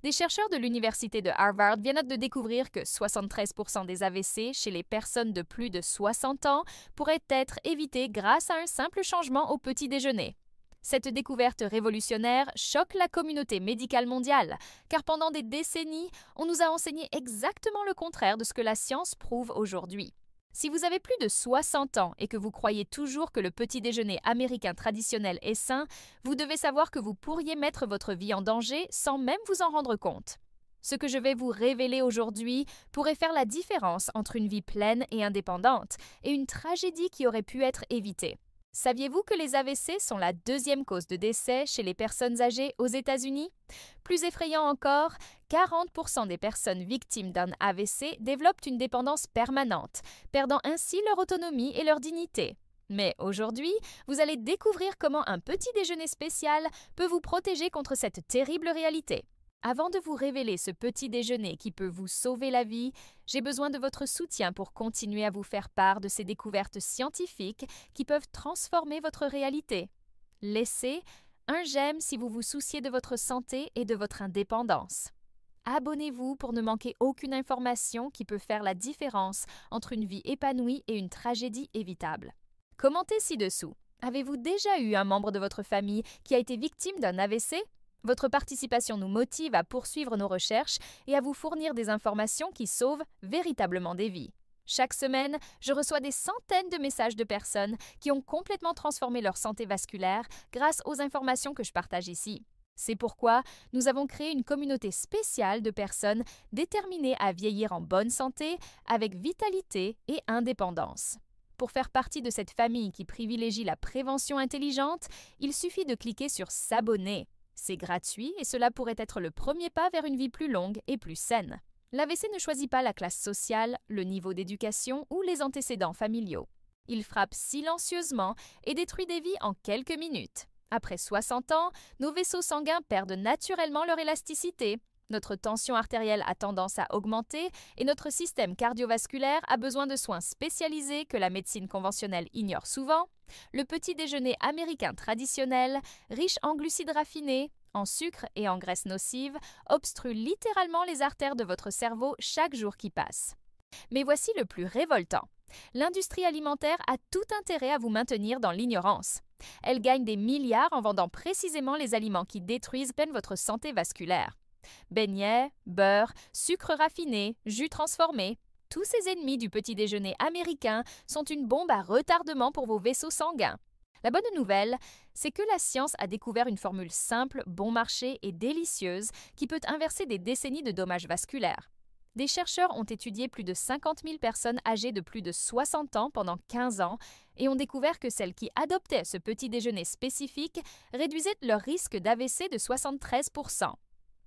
Des chercheurs de l'université de Harvard viennent de découvrir que 73% des AVC chez les personnes de plus de 60 ans pourraient être évités grâce à un simple changement au petit déjeuner. Cette découverte révolutionnaire choque la communauté médicale mondiale, car pendant des décennies, on nous a enseigné exactement le contraire de ce que la science prouve aujourd'hui. Si vous avez plus de 60 ans et que vous croyez toujours que le petit déjeuner américain traditionnel est sain, vous devez savoir que vous pourriez mettre votre vie en danger sans même vous en rendre compte. Ce que je vais vous révéler aujourd'hui pourrait faire la différence entre une vie pleine et indépendante et une tragédie qui aurait pu être évitée. Saviez-vous que les AVC sont la deuxième cause de décès chez les personnes âgées aux États-Unis? Plus effrayant encore, 40% des personnes victimes d'un AVC développent une dépendance permanente, perdant ainsi leur autonomie et leur dignité. Mais aujourd'hui, vous allez découvrir comment un petit déjeuner spécial peut vous protéger contre cette terrible réalité. Avant de vous révéler ce petit déjeuner qui peut vous sauver la vie, j'ai besoin de votre soutien pour continuer à vous faire part de ces découvertes scientifiques qui peuvent transformer votre réalité. Laissez un j'aime si vous vous souciez de votre santé et de votre indépendance. Abonnez-vous pour ne manquer aucune information qui peut faire la différence entre une vie épanouie et une tragédie évitable. Commentez ci-dessous. Avez-vous déjà eu un membre de votre famille qui a été victime d'un AVC? Votre participation nous motive à poursuivre nos recherches et à vous fournir des informations qui sauvent véritablement des vies. Chaque semaine, je reçois des centaines de messages de personnes qui ont complètement transformé leur santé vasculaire grâce aux informations que je partage ici. C'est pourquoi nous avons créé une communauté spéciale de personnes déterminées à vieillir en bonne santé, avec vitalité et indépendance. Pour faire partie de cette famille qui privilégie la prévention intelligente, il suffit de cliquer sur « S'abonner ». C'est gratuit et cela pourrait être le premier pas vers une vie plus longue et plus saine. L'AVC ne choisit pas la classe sociale, le niveau d'éducation ou les antécédents familiaux. Il frappe silencieusement et détruit des vies en quelques minutes. Après 60 ans, nos vaisseaux sanguins perdent naturellement leur élasticité. Notre tension artérielle a tendance à augmenter et notre système cardiovasculaire a besoin de soins spécialisés que la médecine conventionnelle ignore souvent. Le petit déjeuner américain traditionnel, riche en glucides raffinés, en sucre et en graisses nocives, obstrue littéralement les artères de votre cerveau chaque jour qui passe. Mais voici le plus révoltant. L'industrie alimentaire a tout intérêt à vous maintenir dans l'ignorance. Elle gagne des milliards en vendant précisément les aliments qui détruisent peine votre santé vasculaire. Beignets, beurre, sucre raffiné, jus transformé, tous ces ennemis du petit déjeuner américain sont une bombe à retardement pour vos vaisseaux sanguins. La bonne nouvelle, c'est que la science a découvert une formule simple, bon marché et délicieuse qui peut inverser des décennies de dommages vasculaires. Des chercheurs ont étudié plus de 50 000 personnes âgées de plus de 60 ans pendant 15 ans et ont découvert que celles qui adoptaient ce petit déjeuner spécifique réduisaient leur risque d'AVC de 73%.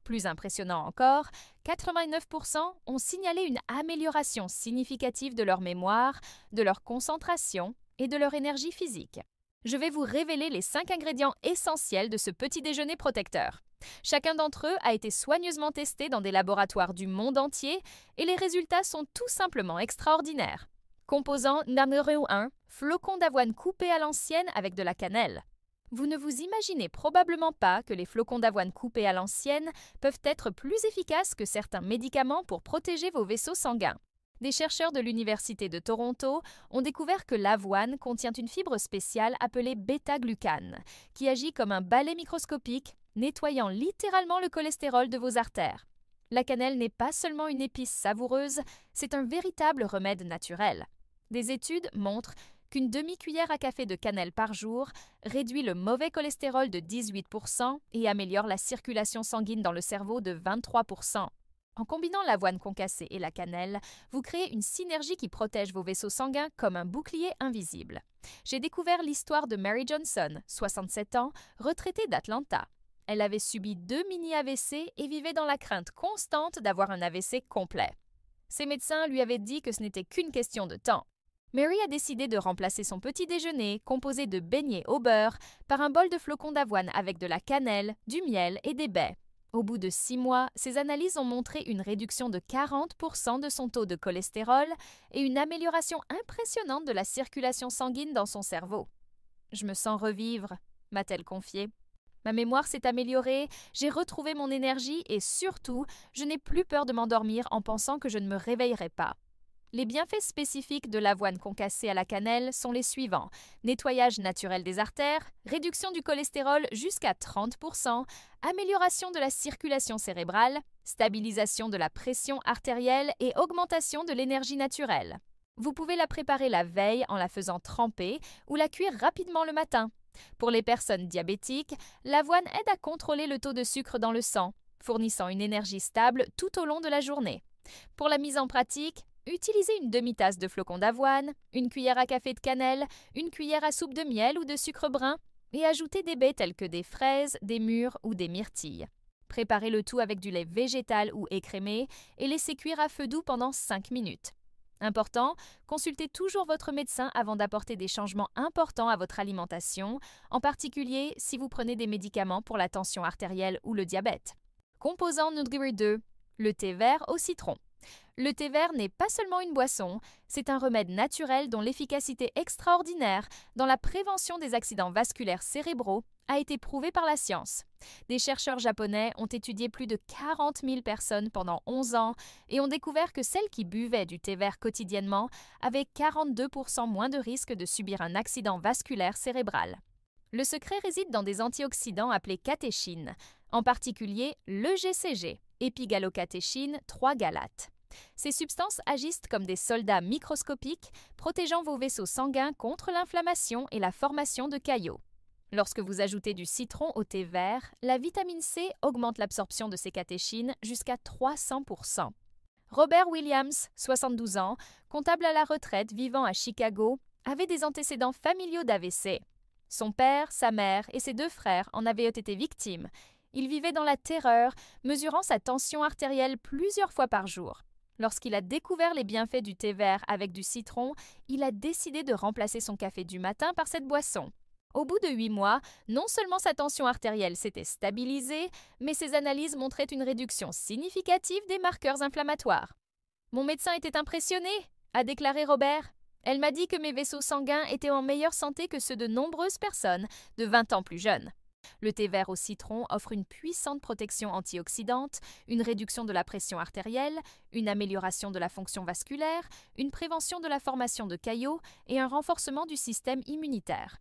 Plus impressionnant encore, 89% ont signalé une amélioration significative de leur mémoire, de leur concentration et de leur énergie physique. Je vais vous révéler les 5 ingrédients essentiels de ce petit déjeuner protecteur. Chacun d'entre eux a été soigneusement testé dans des laboratoires du monde entier et les résultats sont tout simplement extraordinaires. Composant numéro 1, flocons d'avoine coupés à l'ancienne avec de la cannelle. Vous ne vous imaginez probablement pas que les flocons d'avoine coupés à l'ancienne peuvent être plus efficaces que certains médicaments pour protéger vos vaisseaux sanguins. Des chercheurs de l'Université de Toronto ont découvert que l'avoine contient une fibre spéciale appelée bêta-glucane, qui agit comme un balai microscopique, nettoyant littéralement le cholestérol de vos artères. La cannelle n'est pas seulement une épice savoureuse, c'est un véritable remède naturel. Des études montrent qu'une demi-cuillère à café de cannelle par jour réduit le mauvais cholestérol de 18% et améliore la circulation sanguine dans le cerveau de 23%. En combinant l'avoine concassée et la cannelle, vous créez une synergie qui protège vos vaisseaux sanguins comme un bouclier invisible. J'ai découvert l'histoire de Mary Johnson, 67 ans, retraitée d'Atlanta. Elle avait subi 2 mini-AVC et vivait dans la crainte constante d'avoir un AVC complet. Ses médecins lui avaient dit que ce n'était qu'une question de temps. Mary a décidé de remplacer son petit déjeuner, composé de beignets au beurre, par un bol de flocons d'avoine avec de la cannelle, du miel et des baies. Au bout de 6 mois, ses analyses ont montré une réduction de 40% de son taux de cholestérol et une amélioration impressionnante de la circulation sanguine dans son cerveau. « Je me sens revivre », m'a-t-elle confié. Ma mémoire s'est améliorée, j'ai retrouvé mon énergie et surtout, je n'ai plus peur de m'endormir en pensant que je ne me réveillerai pas. Les bienfaits spécifiques de l'avoine concassée à la cannelle sont les suivants: nettoyage naturel des artères, réduction du cholestérol jusqu'à 30%, amélioration de la circulation cérébrale, stabilisation de la pression artérielle et augmentation de l'énergie naturelle. Vous pouvez la préparer la veille en la faisant tremper ou la cuire rapidement le matin. Pour les personnes diabétiques, l'avoine aide à contrôler le taux de sucre dans le sang, fournissant une énergie stable tout au long de la journée. Pour la mise en pratique, utilisez une demi-tasse de flocons d'avoine, une cuillère à café de cannelle, une cuillère à soupe de miel ou de sucre brun et ajoutez des baies telles que des fraises, des mûres ou des myrtilles. Préparez le tout avec du lait végétal ou écrémé et laissez cuire à feu doux pendant 5 minutes. Important, consultez toujours votre médecin avant d'apporter des changements importants à votre alimentation, en particulier si vous prenez des médicaments pour la tension artérielle ou le diabète. Composants Nutri 2, le thé vert au citron. Le thé vert n'est pas seulement une boisson, c'est un remède naturel dont l'efficacité extraordinaire dans la prévention des accidents vasculaires cérébraux a été prouvée par la science. Des chercheurs japonais ont étudié plus de 40 000 personnes pendant 11 ans et ont découvert que celles qui buvaient du thé vert quotidiennement avaient 42% moins de risque de subir un accident vasculaire cérébral. Le secret réside dans des antioxydants appelés catéchines, en particulier l'EGCG, épigalocatéchine 3-galate. Ces substances agissent comme des soldats microscopiques, protégeant vos vaisseaux sanguins contre l'inflammation et la formation de caillots. Lorsque vous ajoutez du citron au thé vert, la vitamine C augmente l'absorption de ces catéchines jusqu'à 300%. Robert Williams, 72 ans, comptable à la retraite vivant à Chicago, avait des antécédents familiaux d'AVC. Son père, sa mère et ses 2 frères en avaient été victimes. Il vivait dans la terreur, mesurant sa tension artérielle plusieurs fois par jour. Lorsqu'il a découvert les bienfaits du thé vert avec du citron, il a décidé de remplacer son café du matin par cette boisson. Au bout de 8 mois, non seulement sa tension artérielle s'était stabilisée, mais ses analyses montraient une réduction significative des marqueurs inflammatoires. « Mon médecin était impressionné », a déclaré Robert. « Elle m'a dit que mes vaisseaux sanguins étaient en meilleure santé que ceux de nombreuses personnes de 20 ans plus jeunes. » Le thé vert au citron offre une puissante protection antioxydante, une réduction de la pression artérielle, une amélioration de la fonction vasculaire, une prévention de la formation de caillots et un renforcement du système immunitaire.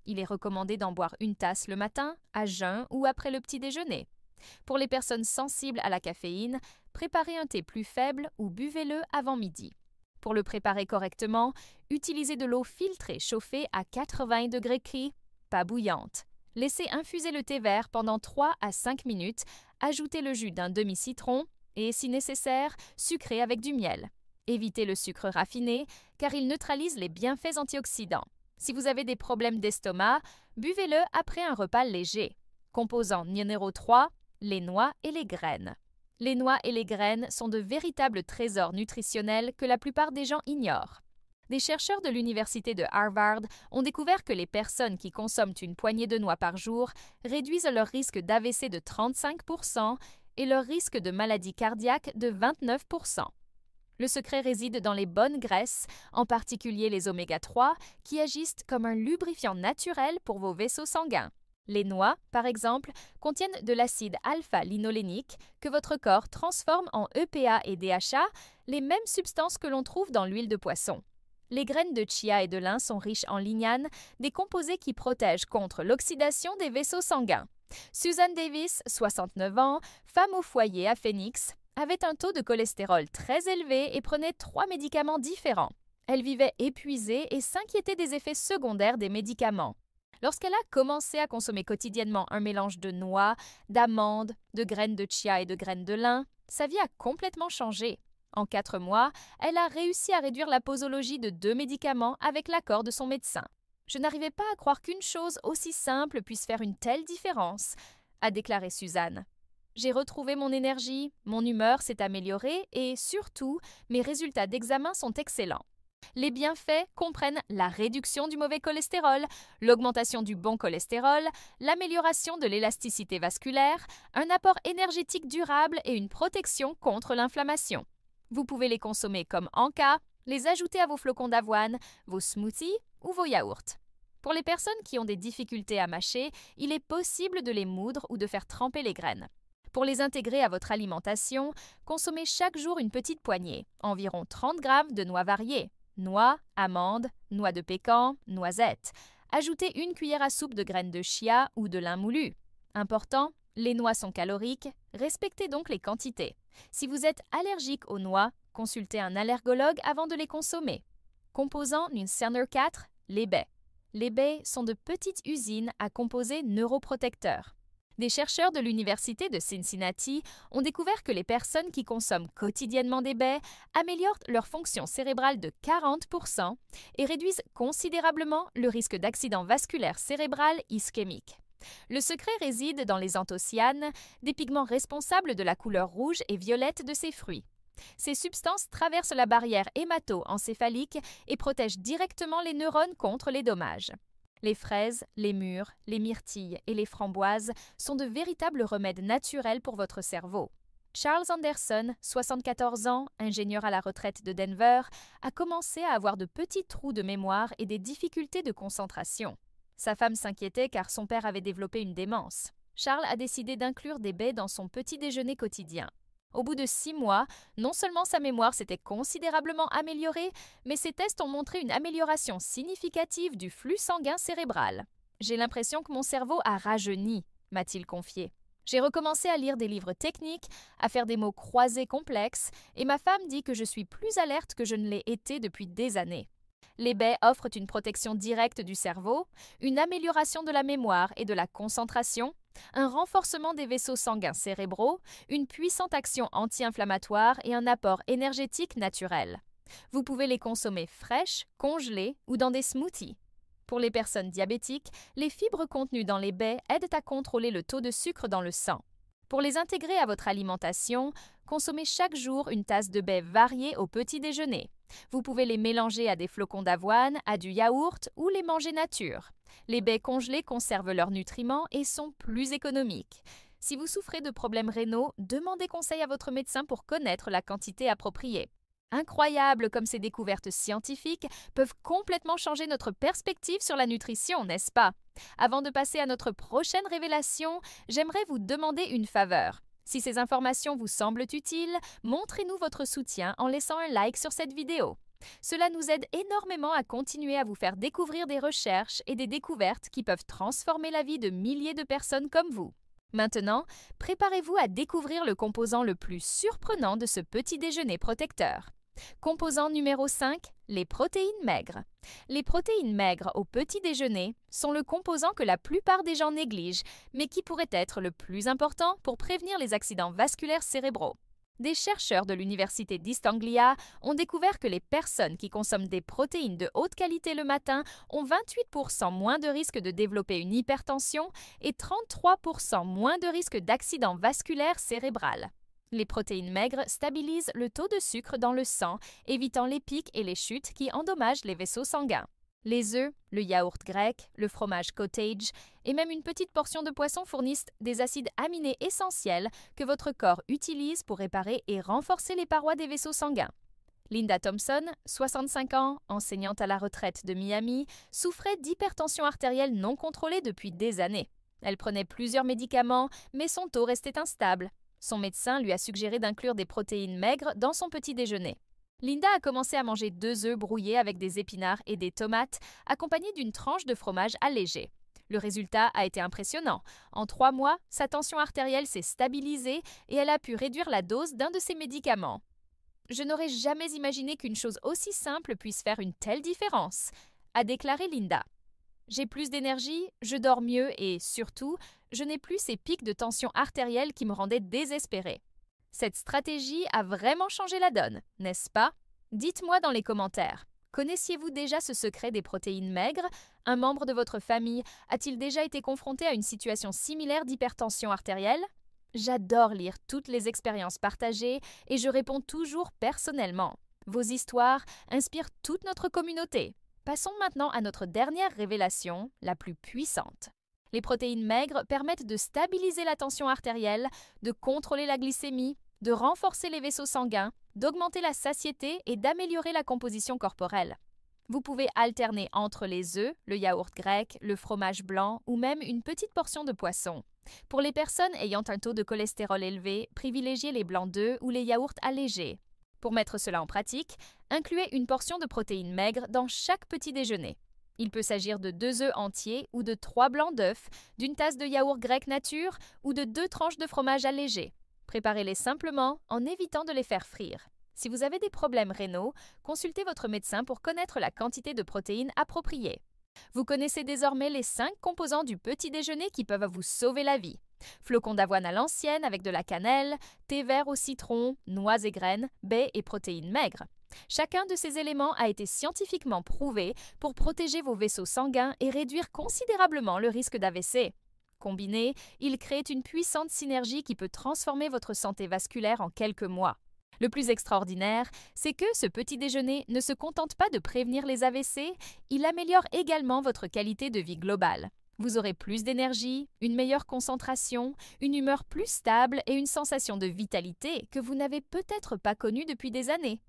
Il est recommandé d'en boire une tasse le matin, à jeun ou après le petit déjeuner. Pour les personnes sensibles à la caféine, préparez un thé plus faible ou buvez-le avant midi. Pour le préparer correctement, utilisez de l'eau filtrée chauffée à 80 degrés Celsius, pas bouillante. Laissez infuser le thé vert pendant 3 à 5 minutes, ajoutez le jus d'un demi-citron et, si nécessaire, sucrez avec du miel. Évitez le sucre raffiné car il neutralise les bienfaits antioxydants. Si vous avez des problèmes d'estomac, buvez-le après un repas léger. Composants numéro 3, les noix et les graines. Les noix et les graines sont de véritables trésors nutritionnels que la plupart des gens ignorent. Des chercheurs de l'université de Harvard ont découvert que les personnes qui consomment une poignée de noix par jour réduisent leur risque d'AVC de 35% et leur risque de maladie cardiaque de 29%. Le secret réside dans les bonnes graisses, en particulier les oméga 3, qui agissent comme un lubrifiant naturel pour vos vaisseaux sanguins. Les noix, par exemple, contiennent de l'acide alpha-linolénique que votre corps transforme en EPA et DHA, les mêmes substances que l'on trouve dans l'huile de poisson. Les graines de chia et de lin sont riches en lignanes, des composés qui protègent contre l'oxydation des vaisseaux sanguins. Susan Davis, 69 ans, femme au foyer à Phoenix, avait un taux de cholestérol très élevé et prenait 3 médicaments différents. Elle vivait épuisée et s'inquiétait des effets secondaires des médicaments. Lorsqu'elle a commencé à consommer quotidiennement un mélange de noix, d'amandes, de graines de chia et de graines de lin, sa vie a complètement changé. En 4 mois, elle a réussi à réduire la posologie de 2 médicaments avec l'accord de son médecin. « Je n'arrivais pas à croire qu'une chose aussi simple puisse faire une telle différence », a déclaré Suzanne. « J'ai retrouvé mon énergie, mon humeur s'est améliorée et, surtout, mes résultats d'examen sont excellents. Les bienfaits comprennent la réduction du mauvais cholestérol, l'augmentation du bon cholestérol, l'amélioration de l'élasticité vasculaire, un apport énergétique durable et une protection contre l'inflammation. Vous pouvez les consommer comme encas, les ajouter à vos flocons d'avoine, vos smoothies ou vos yaourts. Pour les personnes qui ont des difficultés à mâcher, il est possible de les moudre ou de faire tremper les graines. Pour les intégrer à votre alimentation, consommez chaque jour une petite poignée, environ 30 grammes de noix variées, noix, amandes, noix de pécan, noisettes. Ajoutez une cuillère à soupe de graines de chia ou de lin moulu. Important, les noix sont caloriques, respectez donc les quantités. Si vous êtes allergique aux noix, consultez un allergologue avant de les consommer. Composant Nucenor 4, les baies. Les baies sont de petites usines à composés neuroprotecteurs. Des chercheurs de l'Université de Cincinnati ont découvert que les personnes qui consomment quotidiennement des baies améliorent leur fonction cérébrale de 40% et réduisent considérablement le risque d'accident vasculaire cérébral ischémique. Le secret réside dans les anthocyanes, des pigments responsables de la couleur rouge et violette de ces fruits. Ces substances traversent la barrière hémato-encéphalique et protègent directement les neurones contre les dommages. Les fraises, les mûres, les myrtilles et les framboises sont de véritables remèdes naturels pour votre cerveau. Charles Anderson, 74 ans, ingénieur à la retraite de Denver, a commencé à avoir de petits trous de mémoire et des difficultés de concentration. Sa femme s'inquiétait car son père avait développé une démence. Charles a décidé d'inclure des baies dans son petit déjeuner quotidien. Au bout de 6 mois, non seulement sa mémoire s'était considérablement améliorée, mais ses tests ont montré une amélioration significative du flux sanguin cérébral. « J'ai l'impression que mon cerveau a rajeuni », m'a-t-il confié. « J'ai recommencé à lire des livres techniques, à faire des mots croisés complexes, et ma femme dit que je suis plus alerte que je ne l'ai été depuis des années. » Les baies offrent une protection directe du cerveau, une amélioration de la mémoire et de la concentration, un renforcement des vaisseaux sanguins cérébraux, une puissante action anti-inflammatoire et un apport énergétique naturel. Vous pouvez les consommer fraîches, congelées ou dans des smoothies. Pour les personnes diabétiques, les fibres contenues dans les baies aident à contrôler le taux de sucre dans le sang. Pour les intégrer à votre alimentation, consommez chaque jour une tasse de baies variées au petit déjeuner. Vous pouvez les mélanger à des flocons d'avoine, à du yaourt ou les manger nature. Les baies congelées conservent leurs nutriments et sont plus économiques. Si vous souffrez de problèmes rénaux, demandez conseil à votre médecin pour connaître la quantité appropriée. Incroyable comme ces découvertes scientifiques peuvent complètement changer notre perspective sur la nutrition, n'est-ce pas? Avant de passer à notre prochaine révélation, j'aimerais vous demander une faveur. Si ces informations vous semblent utiles, montrez-nous votre soutien en laissant un like sur cette vidéo. Cela nous aide énormément à continuer à vous faire découvrir des recherches et des découvertes qui peuvent transformer la vie de milliers de personnes comme vous. Maintenant, préparez-vous à découvrir le composant le plus surprenant de ce petit déjeuner protecteur. Composant numéro 5, les protéines maigres. Les protéines maigres au petit déjeuner sont le composant que la plupart des gens négligent, mais qui pourrait être le plus important pour prévenir les accidents vasculaires cérébraux. Des chercheurs de l'Université d'East Anglia ont découvert que les personnes qui consomment des protéines de haute qualité le matin ont 28% moins de risque de développer une hypertension et 33% moins de risque d'accident vasculaire cérébral. Les protéines maigres stabilisent le taux de sucre dans le sang, évitant les pics et les chutes qui endommagent les vaisseaux sanguins. Les œufs, le yaourt grec, le fromage cottage et même une petite portion de poisson fournissent des acides aminés essentiels que votre corps utilise pour réparer et renforcer les parois des vaisseaux sanguins. Linda Thompson, 65 ans, enseignante à la retraite de Miami, souffrait d'hypertension artérielle non contrôlée depuis des années. Elle prenait plusieurs médicaments, mais son taux restait instable. Son médecin lui a suggéré d'inclure des protéines maigres dans son petit déjeuner. Linda a commencé à manger 2 œufs brouillés avec des épinards et des tomates, accompagnés d'une tranche de fromage allégé. Le résultat a été impressionnant. En 3 mois, sa tension artérielle s'est stabilisée et elle a pu réduire la dose d'un de ses médicaments. Je n'aurais jamais imaginé qu'une chose aussi simple puisse faire une telle différence, a déclaré Linda. J'ai plus d'énergie, je dors mieux et, surtout, je n'ai plus ces pics de tension artérielle qui me rendaient désespérée. Cette stratégie a vraiment changé la donne, n'est-ce pas? Dites-moi dans les commentaires. Connaissiez-vous déjà ce secret des protéines maigres? Un membre de votre famille a-t-il déjà été confronté à une situation similaire d'hypertension artérielle? J'adore lire toutes les expériences partagées et je réponds toujours personnellement. Vos histoires inspirent toute notre communauté. Passons maintenant à notre dernière révélation, la plus puissante. Les protéines maigres permettent de stabiliser la tension artérielle, de contrôler la glycémie, de renforcer les vaisseaux sanguins, d'augmenter la satiété et d'améliorer la composition corporelle. Vous pouvez alterner entre les œufs, le yaourt grec, le fromage blanc ou même une petite portion de poisson. Pour les personnes ayant un taux de cholestérol élevé, privilégiez les blancs d'œufs ou les yaourts allégés. Pour mettre cela en pratique, incluez une portion de protéines maigres dans chaque petit déjeuner. Il peut s'agir de 2 œufs entiers ou de 3 blancs d'œufs, d'une tasse de yaourt grec nature ou de 2 tranches de fromage allégé. Préparez-les simplement en évitant de les faire frire. Si vous avez des problèmes rénaux, consultez votre médecin pour connaître la quantité de protéines appropriée. Vous connaissez désormais les 5 composants du petit déjeuner qui peuvent vous sauver la vie. Flocons d'avoine à l'ancienne avec de la cannelle, thé vert au citron, noix et graines, baies et protéines maigres. Chacun de ces éléments a été scientifiquement prouvé pour protéger vos vaisseaux sanguins et réduire considérablement le risque d'AVC. Combinés, ils créent une puissante synergie qui peut transformer votre santé vasculaire en quelques mois. Le plus extraordinaire, c'est que ce petit déjeuner ne se contente pas de prévenir les AVC, il améliore également votre qualité de vie globale. Vous aurez plus d'énergie, une meilleure concentration, une humeur plus stable et une sensation de vitalité que vous n'avez peut-être pas connue depuis des années.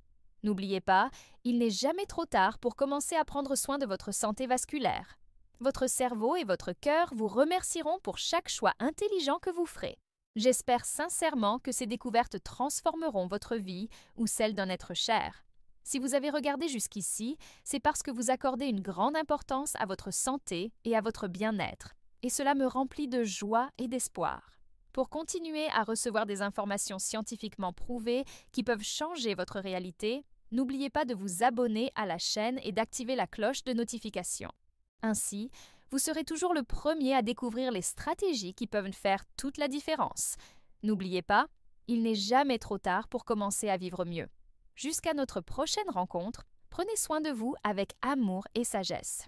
N'oubliez pas, il n'est jamais trop tard pour commencer à prendre soin de votre santé vasculaire. Votre cerveau et votre cœur vous remercieront pour chaque choix intelligent que vous ferez. J'espère sincèrement que ces découvertes transformeront votre vie ou celle d'un être cher. Si vous avez regardé jusqu'ici, c'est parce que vous accordez une grande importance à votre santé et à votre bien-être, et cela me remplit de joie et d'espoir. Pour continuer à recevoir des informations scientifiquement prouvées qui peuvent changer votre réalité, n'oubliez pas de vous abonner à la chaîne et d'activer la cloche de notification. Ainsi, vous serez toujours le premier à découvrir les stratégies qui peuvent faire toute la différence. N'oubliez pas, il n'est jamais trop tard pour commencer à vivre mieux. Jusqu'à notre prochaine rencontre, prenez soin de vous avec amour et sagesse.